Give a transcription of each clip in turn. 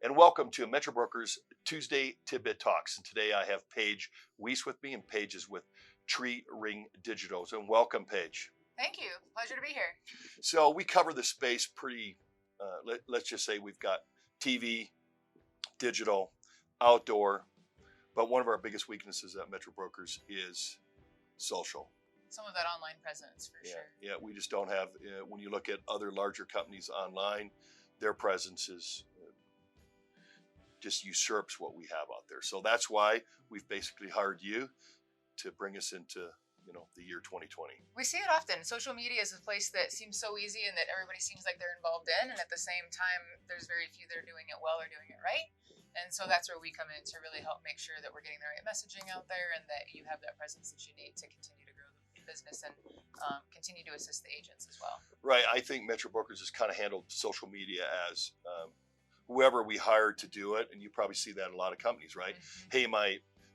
And welcome to Metro Brokers Tuesday Tidbit Talks. And today I have Paige Wiese with me, and Paige is with Tree Ring Digital. And welcome, Paige. Thank you. Pleasure to be here. So we cover the space pretty, let's just say we've got TV, digital, outdoor, but one of our biggest weaknesses at Metro Brokers is social. Some of that online presence, for sure. Yeah, we just don't have, when you look at other larger companies online, their presence is just usurps what we have out there. So that's why we've basically hired you to bring us into, the year 2020. We see it often. Social media is a place that seems so easy and that everybody seems like they're involved in. And at the same time, there's very few that are doing it well or doing it right. And so that's where we come in to really help make sure that we're getting the right messaging out there and that you have that presence that you need to continue to grow the business and continue to assist the agents as well. Right. I think Metro Brokers has kind of handled social media as whoever we hired to do it, and you probably see that in a lot of companies, right? Mm-hmm. Hey,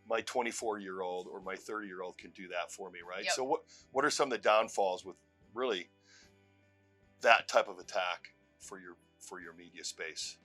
my 24-year-old or my 30-year-old can do that for me, right? Yep. So what are some of the downfalls with really that type of attack for your media space?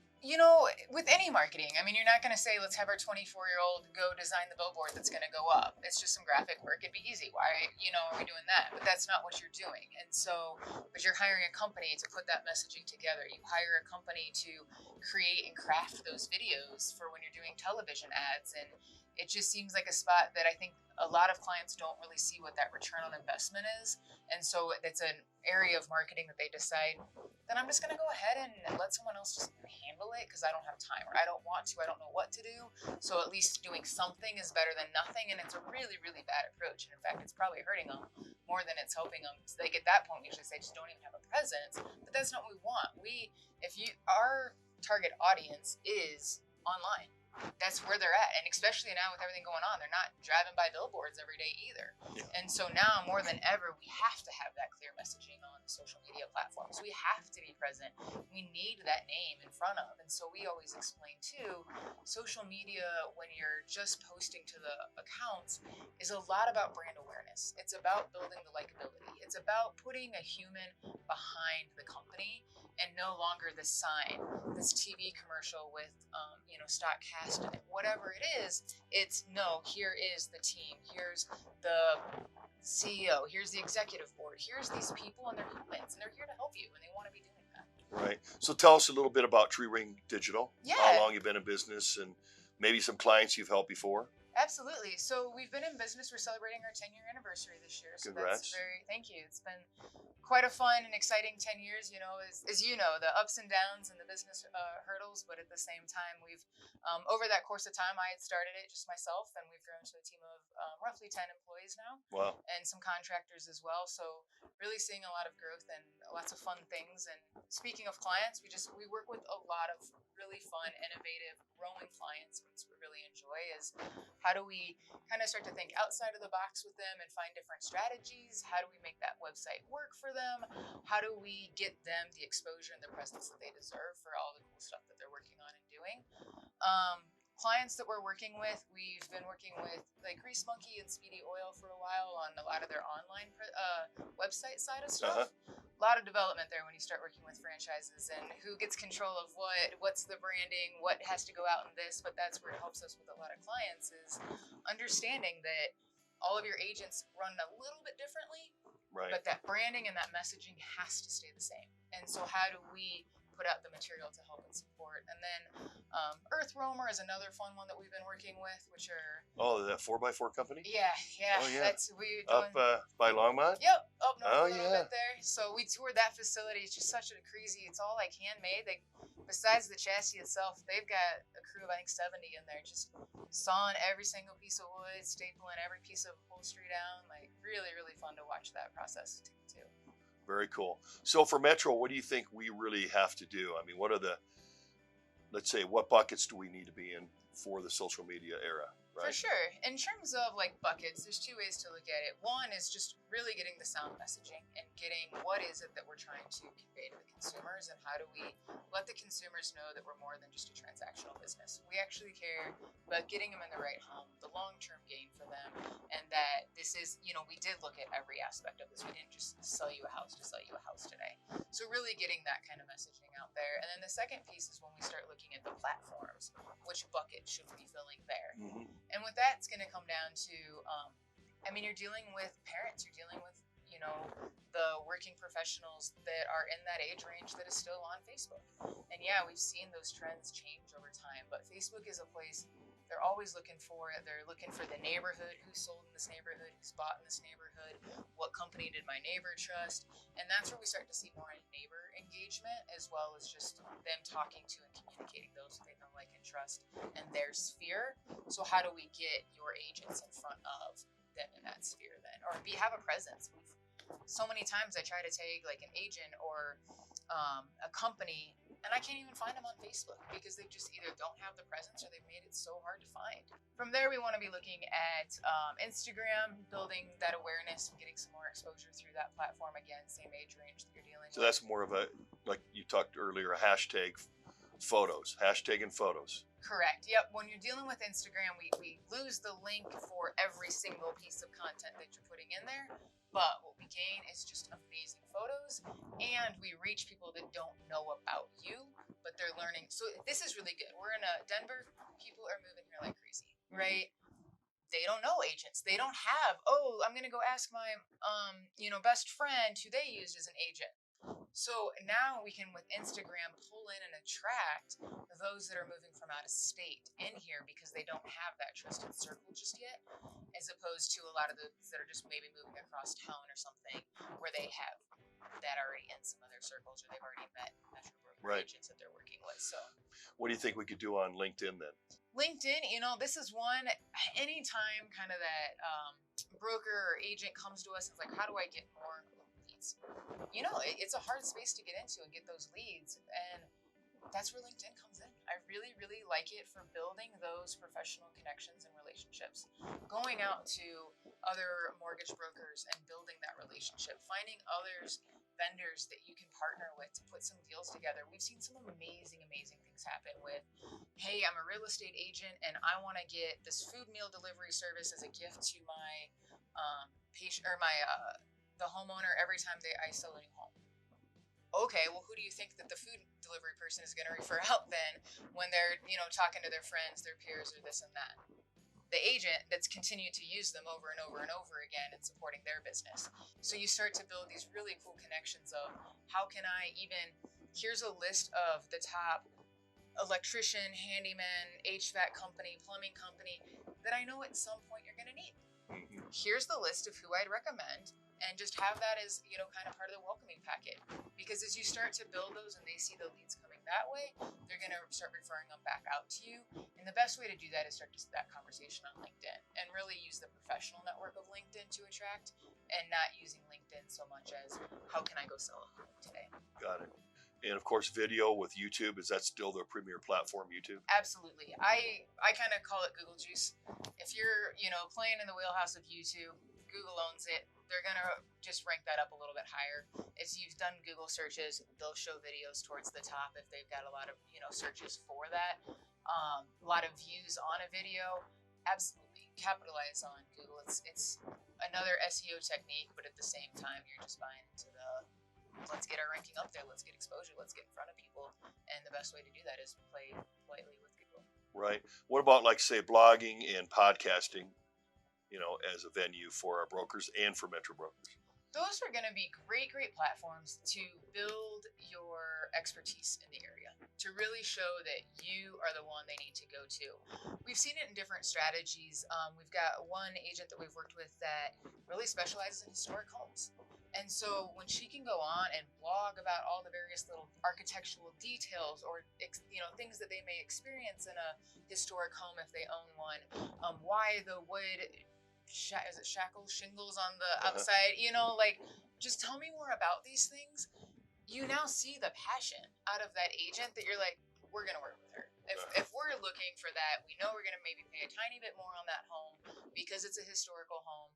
With any marketing, you're not going to say, let's have our 24-year-old go design the billboard that's going to go up. It's just some graphic work. It'd be easy. Why, are we doing that? But that's not what you're doing. And so, but you're hiring a company to put that messaging together. You hire a company to create and craft those videos for when you're doing television ads. And it just seems like a spot that I think a lot of clients don't really see what that return on investment is. And so it's an area of marketing that they decide, then I'm just going to go ahead and let someone else just handle it because I don't have time or I don't want to, I don't know what to do. So at least doing something is better than nothing. And it's a really, really bad approach. And in fact, it's probably hurting them more than it's helping them. So they get that point, we usually say, just don't even have a presence. But that's not what we want. Our target audience is online. That's where they're at. And especially now with everything going on, they're not driving by billboards every day either. Yeah. And so now more than ever, we have to have that clear messaging on the social media platforms. We have to be present. We need that name in front of. And so we always explain too, social media, when you're just posting to the accounts, is a lot about brand awareness. It's about building the likability. It's about putting a human behind the company and no longer the sign, this TV commercial with, stock cast in it. Whatever it is, it's no, here is the team. Here's the CEO. Here's the executive board. Here's these people and they're humans and they're here to help you and they want to be doing that. Right. So tell us a little bit about Tree Ring Digital. Yeah. How long you've been in business and maybe some clients you've helped before. Absolutely. So we've been in business. We're celebrating our 10-year anniversary this year. So Congrats. Thank you. It's been quite a fun and exciting 10 years, as you know, the ups and downs and the business hurdles. But at the same time, we've, over that course of time, I had started it just myself, and we've grown to a team of roughly 10 employees now. Wow. And some contractors as well. So really seeing a lot of growth and lots of fun things. And speaking of clients, we work with a lot of really fun, innovative, growing clients, which we really enjoy is how do we kind of start to think outside of the box with them and find different strategies? How do we make that website work for them? How do we get them the exposure and the presence that they deserve for all the cool stuff that they're working on and doing? Clients that we're working with, we've been working with like Grease Monkey and Speedy Oil for a while on a lot of their online website side of stuff. A lot of development there when you start working with franchises and who gets control of what's the branding, what has to go out in this, but that's where it helps us with a lot of clients is understanding that all of your agents run a little bit differently, right? But that branding and that messaging has to stay the same. And so how do we put out the material to help and support? And then Earth Roamer is another fun one that we've been working with, which are that 4x4 company. Yeah. Oh, yeah. That's up by Longmont. Yep, up north a little bit there. So we toured that facility. It's just such a crazy. It's all like handmade. Besides the chassis itself, they've got a crew of I think 70 in there, just sawing every single piece of wood, stapling every piece of upholstery down. Like really, really fun to watch that process too. Very cool. So for Metro, what do you think we really have to do? What are let's say, what buckets do we need to be in for the social media era? right? For sure. In terms of like buckets, there's two ways to look at it. One is just really getting the sound messaging and getting what is it that we're trying to convey to the consumers, and how do we let the consumers know that we're more than just a transactional business. We actually care about getting them in the right home, the long-term gain for them, and that this is, we did look at every aspect of this. We didn't just sell you a house to sell you a house today. So really getting that kind of messaging out there. And then the second piece is when we start looking at the platforms, which bucket should we be filling there? Mm-hmm. And with that, it's going to come down to, you're dealing with parents, you're dealing with, the working professionals that are in that age range that is still on Facebook. And yeah, we've seen those trends change over time, but Facebook is a place they're always looking for. They're looking for the neighborhood, who sold in this neighborhood, who's bought in this neighborhood, what company did my neighbor trust. And that's where we start to see more neighbor engagement, as well as just them talking to and communicating those they know, like, and trust and their sphere. So how do we get your agents in front of them in that sphere then, or have a presence? So many times I try to tag like an agent or a company, and I can't even find them on Facebook because they just either don't have the presence or they've made it so hard to find. From there, we want to be looking at Instagram, building that awareness and getting some more exposure through that platform. Again, same age range that you're dealing with. So that's more of a, like you talked earlier, a hashtagging photos. Correct. Yep. When you're dealing with Instagram, we lose the link for every single piece of content that you're putting in there. But what we gain is just amazing photos, and we reach people that don't know about you, but they're learning. So this is really good. We're in Denver. People are moving here like crazy, right? They don't know agents. They don't have, I'm going to go ask my, best friend who they used as an agent. So now we can, with Instagram, pull in and attract those that are moving from out of state in here because they don't have that trusted circle just yet, as opposed to a lot of those that are just maybe moving across town or something where they have that already in some of their circles, or they've already met metro broker agents that they're working with. So what do you think we could do on LinkedIn then? LinkedIn, this is one, anytime kind of that broker or agent comes to us and is like, how do I get more leads? It's a hard space to get into and get those leads. And that's where LinkedIn comes in. I really, really like it for building those professional connections and relationships. Going out to other mortgage brokers and building that relationship. Finding vendors that you can partner with to put some deals together. We've seen some amazing, amazing things happen with, hey, I'm a real estate agent and I want to get this food meal delivery service as a gift to my patient or the homeowner every time I sell a new home. Okay, well, who do you think that the food delivery person is going to refer out then when they're, talking to their friends, their peers, or this and that? The agent that's continued to use them over and over and over again and supporting their business. So you start to build these really cool connections of how can I here's a list of the top electrician, handyman, HVAC company, plumbing company that I know at some point you're going to need. Here's the list of who I'd recommend, and just have that as, kind of part of the welcoming packet. Because as you start to build those and they see the leads coming that way, they're going to start referring them back out to you. And the best way to do that is start that conversation on LinkedIn and really use the professional network of LinkedIn to attract, and not using LinkedIn so much as how can I go sell a home today. Got it. And of course, video with YouTube, is that still the premier platform, YouTube? Absolutely. I kind of call it Google juice. If you're, playing in the wheelhouse of YouTube, Google owns it. They're going to just rank that up a little bit higher. As you've done Google searches, they'll show videos towards the top if they've got a lot of, searches for that. A lot of views on a video. Absolutely. Capitalize on Google. It's another SEO technique, but at the same time, you're just buying into the let's get our ranking up there, let's get exposure, let's get in front of people. And the best way to do that is play lightly with Google. Right. What about, like, say, blogging and podcasting, as a venue for our brokers and for metro brokers? Those are going to be great platforms to build your expertise in the area, to really show that you are the one they need to go to. We've seen it in different strategies. We've got one agent that we've worked with that really specializes in historic homes. And so when she can go on and blog about all the various little architectural details or, things that they may experience in a historic home if they own one, why the wood... is it shingles on the outside? Just tell me more about these things. You now see the passion out of that agent that you're like, we're going to work with her. If we're looking for that, we know we're going to maybe pay a tiny bit more on that home because it's a historical home.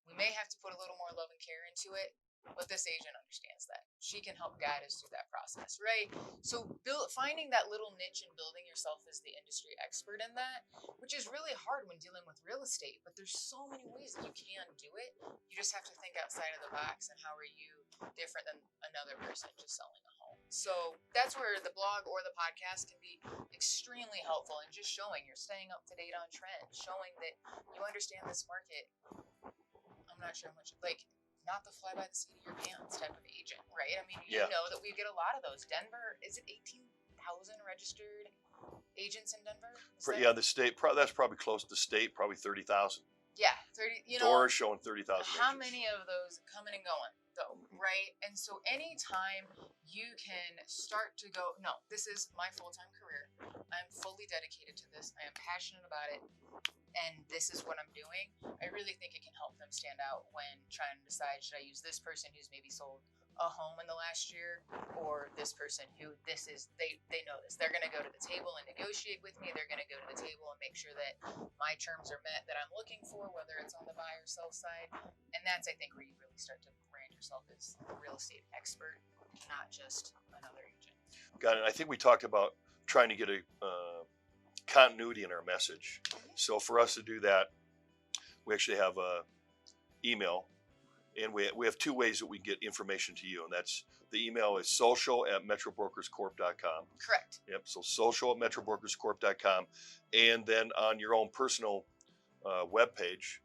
We may have to put a little more love and care into it, but this agent understands that. She can help guide us through that process, right? So finding that little niche and building yourself as the industry expert in that, which is really hard when dealing with real estate, but there's so many ways that you can do it. You just have to think outside of the box and how are you different than another person just selling a home. So that's where the blog or the podcast can be extremely helpful in just showing you're staying up to date on trends, showing that you understand this market. I'm not sure how much, not the fly by the seat of your pants type of agent, right? I mean, you know that we get a lot of those. Denver, is it 18,000 registered agents in Denver? The state, that's probably close to the state, probably 30,000. Yeah, 30, Doors showing 30,000 How agents. many of those coming and going, though, right? And so anytime you can start to go, no, this is my full-time career. I'm fully dedicated to this. I am passionate about it. And this is what I'm doing. I really think it can help them stand out when trying to decide, should I use this person who's maybe sold a home in the last year, or this person who they know this. They're going to go to the table and negotiate with me. They're going to go to the table and make sure that my terms are met that I'm looking for, whether it's on the buy or sell side. And that's, I think, where you really start to brand yourself as a real estate expert, not just another agent. Got it. I think we talked about trying to get a continuity in our message. So for us to do that, we actually have a email, and we have two ways that we get information to you, and that's the email is social@metrobrokerscorp.com. Correct. Yep. So social@metrobrokerscorp.com, and then on your own personal webpage,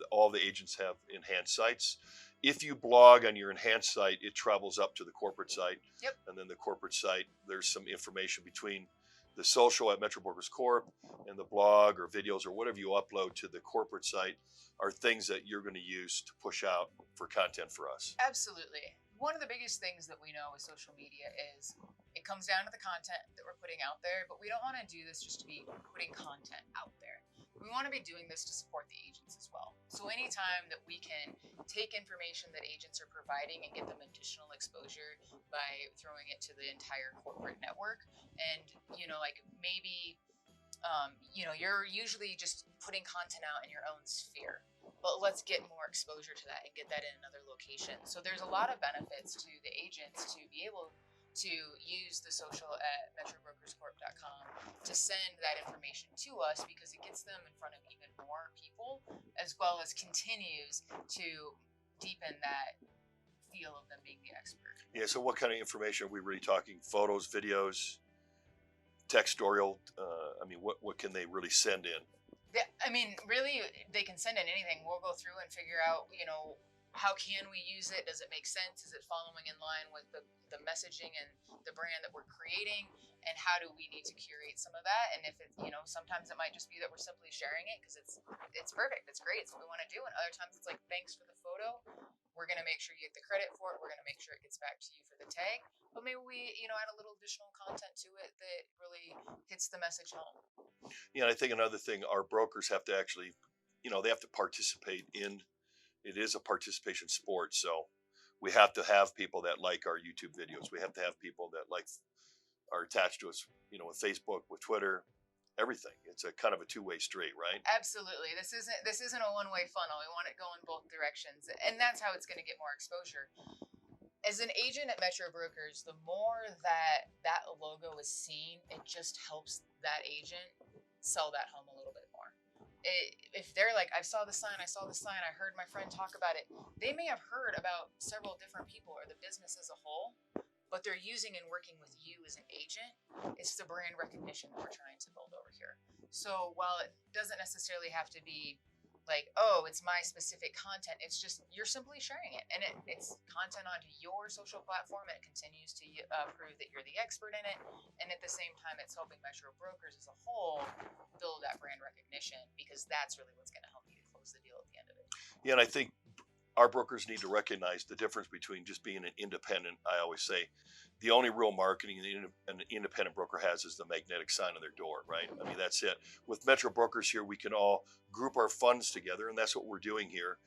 all the agents have enhanced sites. If you blog on your enhanced site, it travels up to the corporate site. Yep. And then the corporate site, there's some information between the social at Metro Brokers Corp and the blog or videos or whatever you upload to the corporate site are things that you're going to use to push out for content for us. Absolutely. One of the biggest things that we know with social media is it comes down to the content that we're putting out there, but we don't want to do this just to be putting content out there. We want to be doing this to support the agents as well. So anytime that we can take information that agents are providing and get them additional exposure by throwing it to the entire corporate network, and maybe you're usually just putting content out in your own sphere, but let's get more exposure to that and get that in another location. So there's a lot of benefits to the agents to be able to use the social at metrobrokerscorp.com to send that information to us, because it gets them in front of even more people, as well as continues to deepen that feel of them being the expert. Yeah, so what kind of information are we really talking? Photos, videos, textorial? What can they really send in? Yeah, really, they can send in anything. We'll go through and figure out, how can we use it? Does it make sense? Is it following in line with the messaging and the brand that we're creating? And how do we need to curate some of that? And if it, sometimes it might just be that we're simply sharing it because it's perfect, it's great, it's what we want to do. And other times it's like, thanks for the photo. We're going to make sure you get the credit for it. We're going to make sure it gets back to you for the tag. But maybe we, add a little additional content to it that really hits the message home. Yeah, I think another thing, our brokers have to actually, they have to participate in. It is a participation sport, so we have to have people that like our YouTube videos. We have to have people that are attached to us, with Facebook, with Twitter, everything. It's a kind of a two-way street, right? Absolutely. This isn't a one-way funnel. We want it going both directions, and that's how it's going to get more exposure. As an agent at Metro Brokers, the more that logo is seen, it just helps that agent sell that home a little bit more. If they're like, I saw the sign, I heard my friend talk about it, they may have heard about several different people or the business as a whole, but they're using and working with you as an agent. It's the brand recognition that we're trying to build over here. So while it doesn't necessarily have to be like, oh, it's my specific content, it's just you're simply sharing it, and it's content onto your social platform, and it continues to prove that you're the expert in it, and at the same time it's helping Metro Brokers as a whole build that brand recognition, because that's really what's going to help you to close the deal at the end of it. Yeah, and I think our brokers need to recognize the difference between just being an independent. I always say the only real marketing an independent broker has is the magnetic sign on their door, right? That's it. With Metro Brokers here, we can all group our funds together, and that's what we're doing here,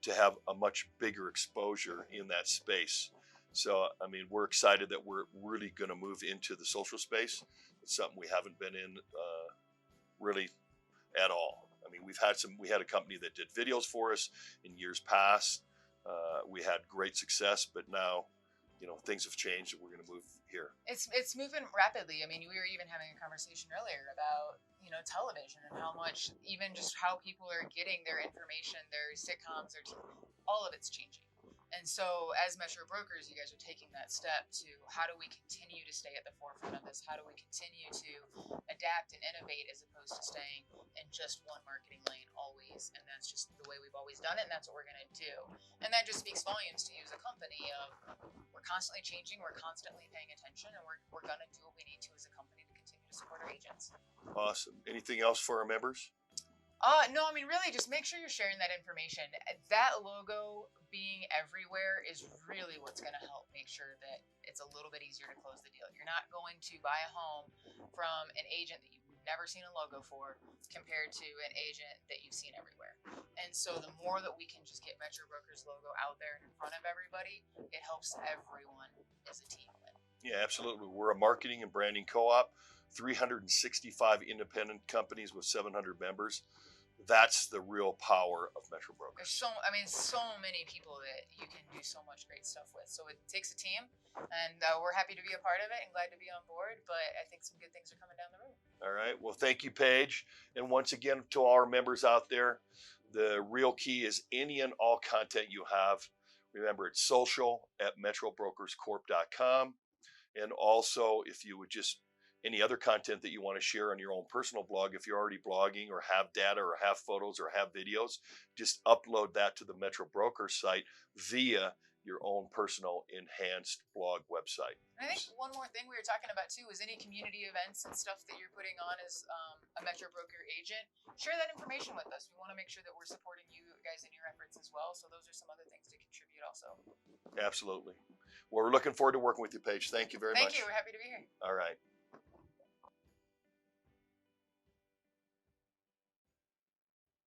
to have a much bigger exposure in that space. So, I mean, we're excited that we're really going to move into the social space. It's something we haven't been in really at all. I mean, we had a company that did videos for us in years past. We had great success, but now, things have changed and we're going to move here. It's moving rapidly. I mean, we were even having a conversation earlier about, television and how much, even just how people are getting their information, their sitcoms, all of it's changing. And so as Metro Brokers, you guys are taking that step to how do we continue to stay at the forefront of this? How do we continue to adapt and innovate as opposed to staying in just one marketing lane always? And that's just the way we've always done it, and that's what we're going to do. And that just speaks volumes to you as a company of we're constantly changing, we're constantly paying attention, and we're going to do what we need to as a company to continue to support our agents. Awesome. Anything else for our members? No, I mean, really, just make sure you're sharing that information. That logo being everywhere is really what's going to help make sure that it's a little bit easier to close the deal. You're not going to buy a home from an agent that you've never seen a logo for compared to an agent that you've seen everywhere. And so the more that we can just get Metro Brokers logo out there in front of everybody, it helps everyone as a team win. Yeah, absolutely. We're a marketing and branding co-op, 365 independent companies with 700 members. That's the real power of Metro Brokers. There's so many people that you can do so much great stuff with. So it takes a team, and we're happy to be a part of it and glad to be on board. But I think some good things are coming down the road. All right. Well, thank you, Paige. And once again, to our members out there, the real key is any and all content you have. Remember, it's social@metrobrokerscorp.com. And also, if you would just any other content that you want to share on your own personal blog, if you're already blogging or have data or have photos or have videos, just upload that to the Metro Broker site via your own personal enhanced blog website. And I think one more thing we were talking about too is any community events and stuff that you're putting on as a Metro Broker agent, share that information with us. We want to make sure that we're supporting you guys in your efforts as well. So those are some other things to contribute also. Absolutely. Well, we're looking forward to working with you, Paige. Thank you very much. Thank you. We're happy to be here. All right.